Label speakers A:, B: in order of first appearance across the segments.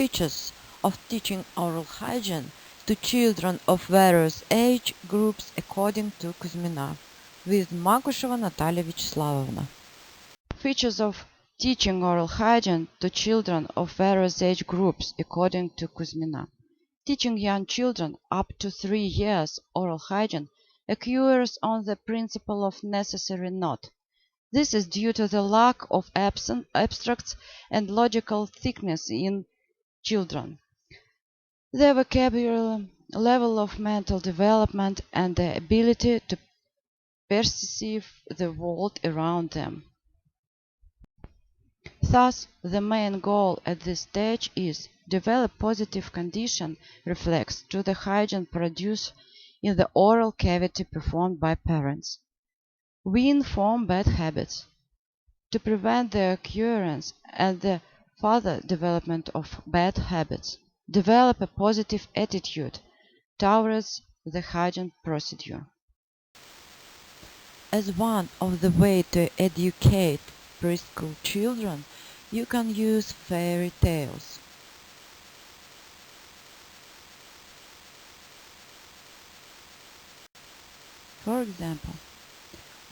A: Features of teaching oral hygiene to children of various age groups according to Kuzmina, with Makusheva Natalia Vячеславовna. Features of teaching oral hygiene to children of various age groups according to Kuzmina. Teaching young children up to 3 years oral hygiene occurs on the principle of necessary not. This is due to the lack of abstracts and logical thickness in children, their vocabulary, level of mental development, and the ability to perceive the world around them. Thus, the main goal at this stage is develop positive condition reflex to the hygiene produced in the oral cavity performed by parents. We inform bad habits to prevent the occurrence and the further development of bad habits. Develop a positive attitude towards the hygiene procedure. As one of the ways to educate preschool children, you can use fairy tales. For example,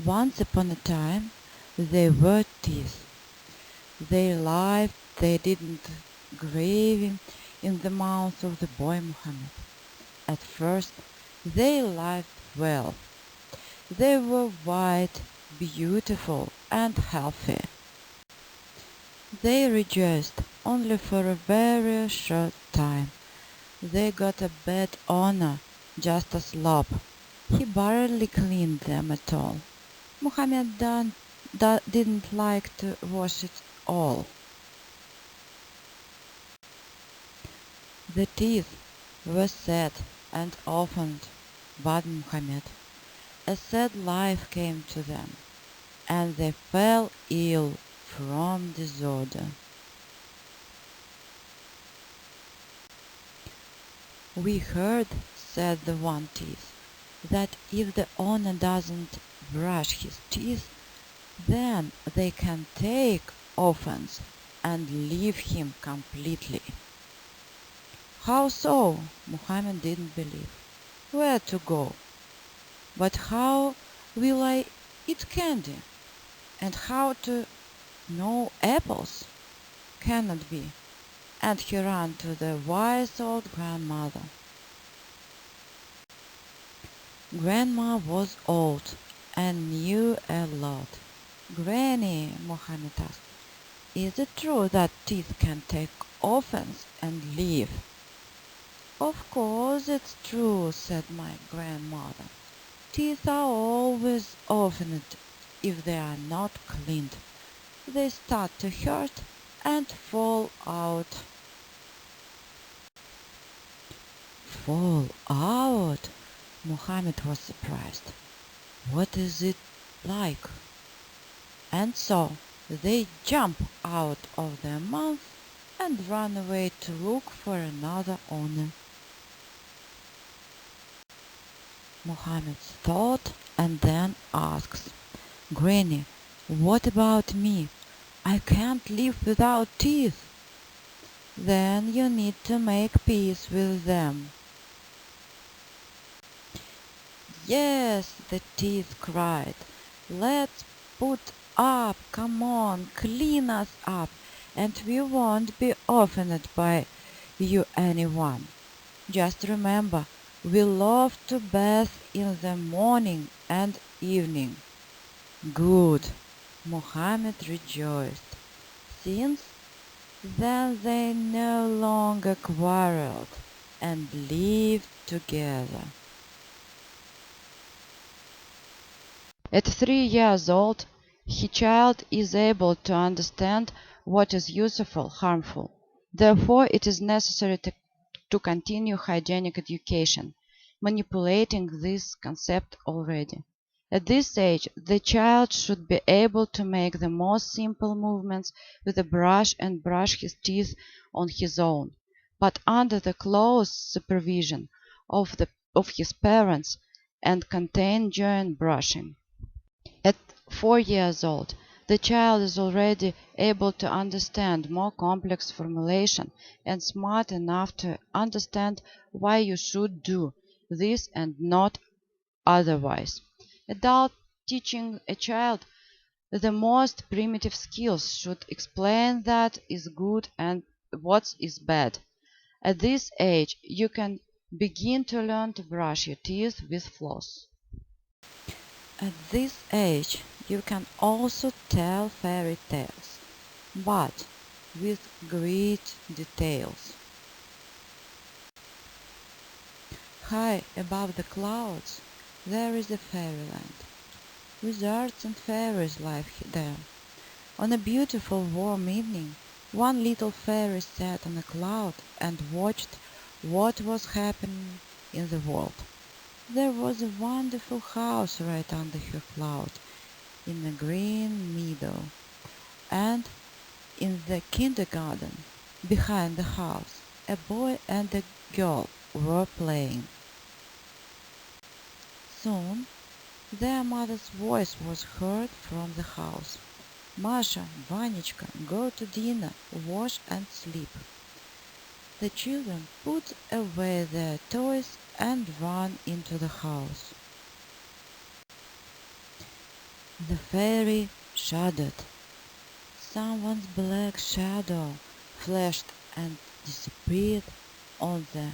A: once upon a time there were teeth. They lived, they didn't gravy in the mouth of the boy Muhammad. At first, they lived well. They were white, beautiful, and healthy. They rejoiced only for a very short time. They got a bad owner, just a slob. He barely cleaned them at all. Muhammad didn't like to wash it all. The teeth were sad and orphaned, but Muhammad. A sad life came to them, and they fell ill from disorder. We heard, said the one teeth, that if the owner doesn't brush his teeth, then they can take offense and leave him completely. How so? Muhammad didn't believe. Where to go? But how will I eat candy? And how to know apples? Cannot be. And he ran to the wise old grandmother. Grandma was old and knew a lot. Granny, Muhammad asked, is it true that teeth can take offense and leave? Of course it's true, said my grandmother. Teeth are always offended if they are not cleaned. They start to hurt and fall out. Fall out? Muhammad was surprised. What is it like? And so they jump out of their mouth and run away to look for another owner. Muhammad thought and then asks, Granny, what about me? I can't live without teeth. Then you need to make peace with them. Yes, the teeth cried. Let's put up, come on, clean us up, and we won't be offended by you anyone. Just remember, we love to bathe in the morning and evening. Good, Muhammad rejoiced. Since then they no longer quarreled and lived together. At 3 years old, his child is able to understand what is useful, harmful. Therefore, it is necessary to continue hygienic education, manipulating this concept already. At this age, the child should be able to make the most simple movements with a brush and brush his teeth on his own, but under the close supervision of his parents and contain joint brushing. At 4 years old, The child is already able to understand more complex formulation and smart enough to understand why you should do this and not otherwise. Adult teaching a child the most primitive skills should explain that is good and what is bad. At this age, you can begin to learn to brush your teeth with floss. At this age, you can also tell fairy tales, but with great details. High above the clouds, there is a fairyland. Wizards and fairies live there. On a beautiful warm evening, one little fairy sat on a cloud and watched what was happening in the world. There was a wonderful house right under her cloud, in a green meadow, and in the kindergarten, behind the house, a boy and a girl were playing. Soon, their mother's voice was heard from the house. Masha, Vanichka, go to dinner, wash and sleep. The children put away their toys and ran into the house. The fairy shuddered. Someone's black shadow flashed and disappeared on the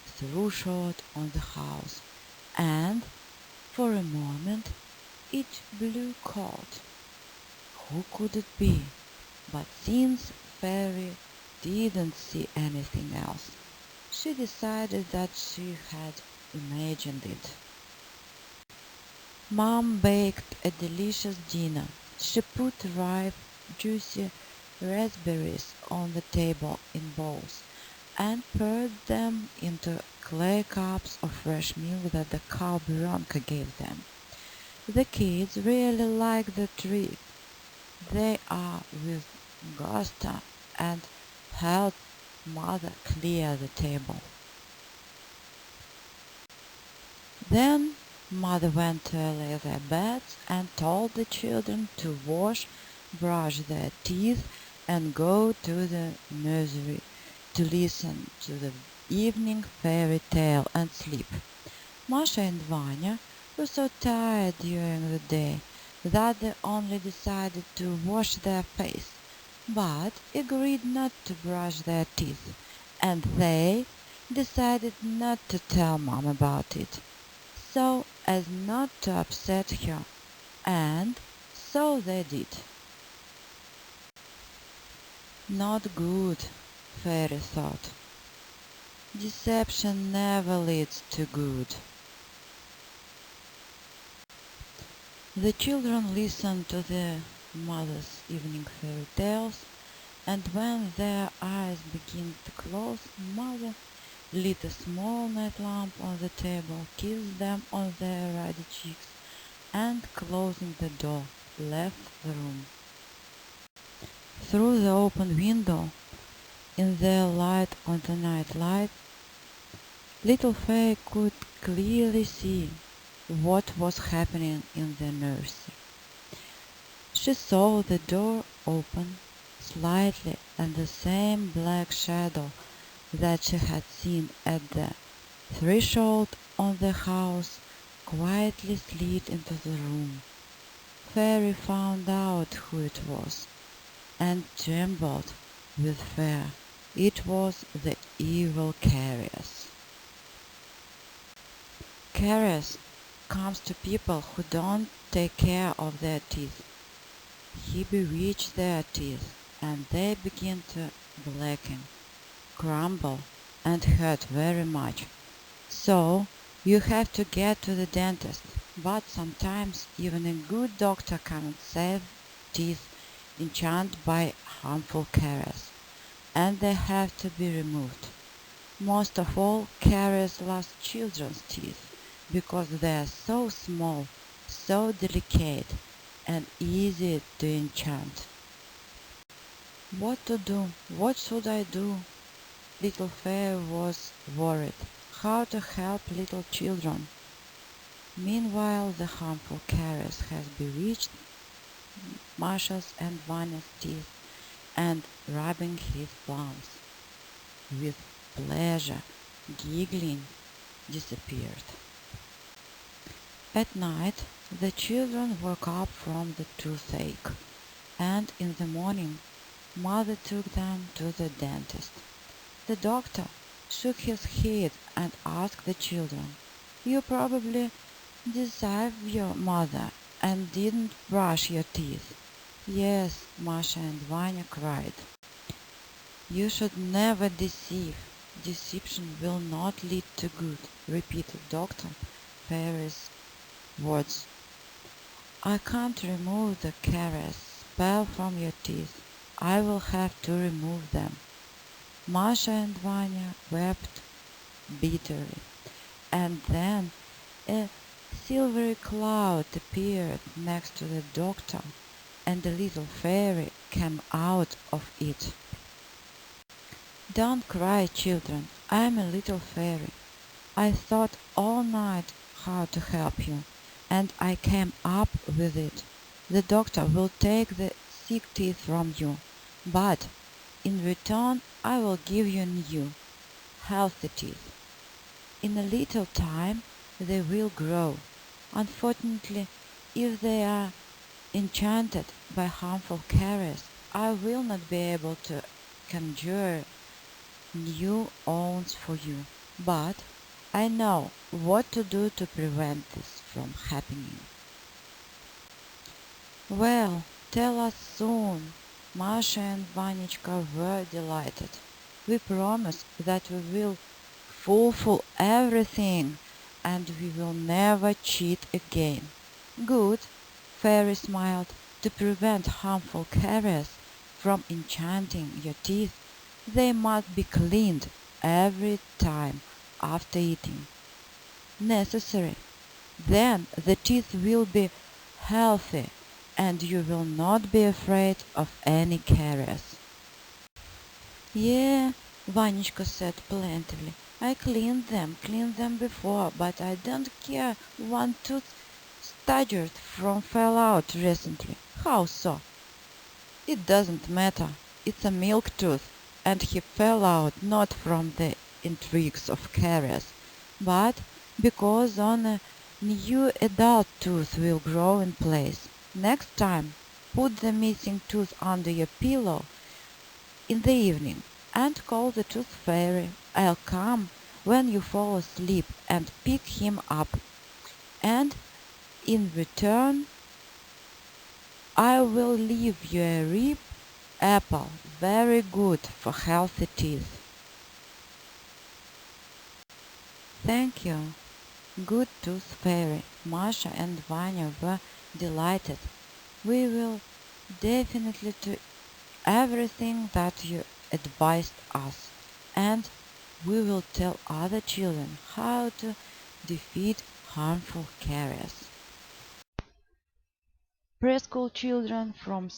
A: threshold of the house, and for a moment it blew cold. Who could it be? But since Fairy didn't see anything else, she decided that she had imagined it. Mom baked a delicious dinner. She put ripe, juicy raspberries on the table in bowls and poured them into clay cups of fresh milk that the cow Bianca gave them. The kids really liked the treat. They are with gusto and helped Mother clear the table. Then Mother went to lay their beds and told the children to wash, brush their teeth, and go to the nursery to listen to the evening fairy tale and sleep. Masha and Vanya were so tired during the day that they only decided to wash their face, but agreed not to brush their teeth, and they decided not to tell Mom about it, so as not to upset her, and so they did. Not good, Fairy thought. Deception never leads to good. The children listened to their mother's evening fairy tales, and when their eyes began to close, Mother lit a small night lamp on the table, kissed them on their ruddy cheeks, and closing the door, left the room. Through the open window, in the light of the night light, little Fay could clearly see what was happening in the nursery. She saw the door open slightly, and the same black shadow that she had seen at the threshold of the house quietly slid into the room. Fairy found out who it was, and trembled with fear. It was the evil Carius. Carius comes to people who don't take care of their teeth. He bewitches their teeth, and they begin to blacken, crumble, and hurt very much. So you have to get to the dentist, but sometimes even a good doctor cannot save teeth enchanted by harmful caries, and they have to be removed. Most of all, caries lost children's teeth because they are so small, so delicate, and easy to enchant. What to do? What should I do? Little Fairy was worried. How to help little children? Meanwhile, the harmful Carius has bewitched Masha's and Vanya's teeth and rubbing his palms. With pleasure, giggling, disappeared. At night, the children woke up from the toothache, and in the morning, mother took them to the dentist. The doctor shook his head and asked the children, "You probably deceived your mother and didn't brush your teeth." "Yes," Masha and Vanya cried. "You should never deceive. Deception will not lead to good," repeated Dr. Ferris' words. "I can't remove the caries spell from your teeth. I will have to remove them." Masha and Vanya wept bitterly, and then a silvery cloud appeared next to the doctor, and a little fairy came out of it. "Don't cry, children. I am a little fairy. I thought all night how to help you, and I came up with it. The doctor will take the sick teeth from you, but in return I will give you new, healthy teeth. In a little time they will grow. Unfortunately, if they are enchanted by harmful caries, I will not be able to conjure new owns for you, but I know what to do to prevent this from happening." "Well, tell us soon." Masha and Vanichka were delighted. "We promise that we will fulfill everything, and we will never cheat again." "Good," Fairy smiled. "To prevent harmful caries from enchanting your teeth, they must be cleaned every time after eating. Necessary. Then the teeth will be healthy, and you will not be afraid of any caries." "Yeah," Vanishka said plaintively. "I cleaned them before, but I don't care. One tooth staggered from fell out recently." "How so?" "It doesn't matter. It's a milk tooth, and he fell out not from the intrigues of caries, but because on a new adult tooth will grow in place. Next time, put the missing tooth under your pillow in the evening and call the tooth fairy. I'll come when you fall asleep and pick him up, and in return I will leave you a rib apple, very good for healthy teeth." "Thank you, good tooth fairy." Masha and Vanya were delighted. "We will definitely do everything that you advised us, and we will tell other children how to defeat harmful caries." Preschool children from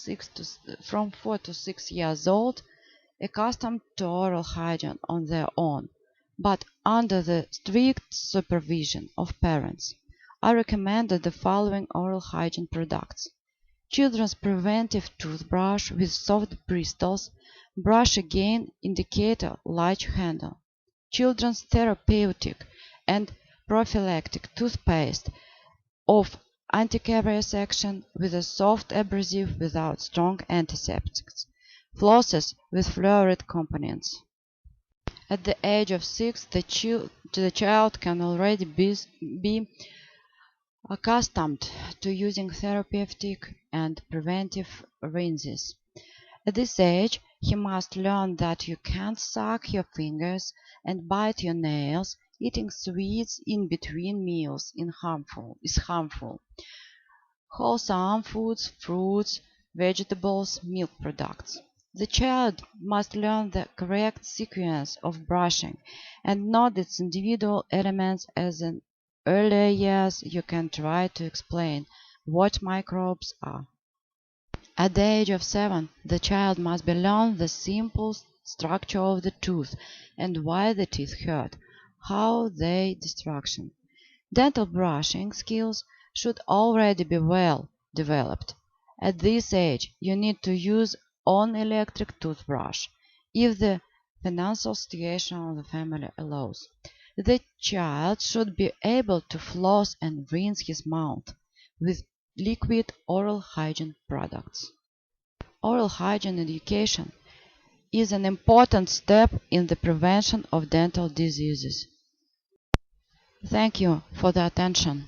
A: 4 to 6 years old, accustomed to oral hygiene on their own, but under the strict supervision of parents, are recommended the following oral hygiene products: children's preventive toothbrush with soft bristles, brush again indicator latch handle; children's therapeutic and prophylactic toothpaste of anti-caries action with a soft abrasive without strong antiseptics; flosses with fluoride components. At the age of 6, the child can already be accustomed to using therapeutic and preventive rinses. At this age, he must learn that you can't suck your fingers and bite your nails. Eating sweets in between meals is harmful. Wholesome foods, fruits, vegetables, milk products. The child must learn the correct sequence of brushing and not its individual elements, as in earlier years you can try to explain what microbes are. At the age of 7, the child must be learn the simple structure of the tooth and why the teeth hurt, how they destruction. Dental brushing skills should already be well developed. At this age, you need to use an electric toothbrush if the financial situation of the family allows. The child should be able to floss and rinse his mouth with liquid oral hygiene products. Oral hygiene education is an important step in the prevention of dental diseases. Thank you for the attention.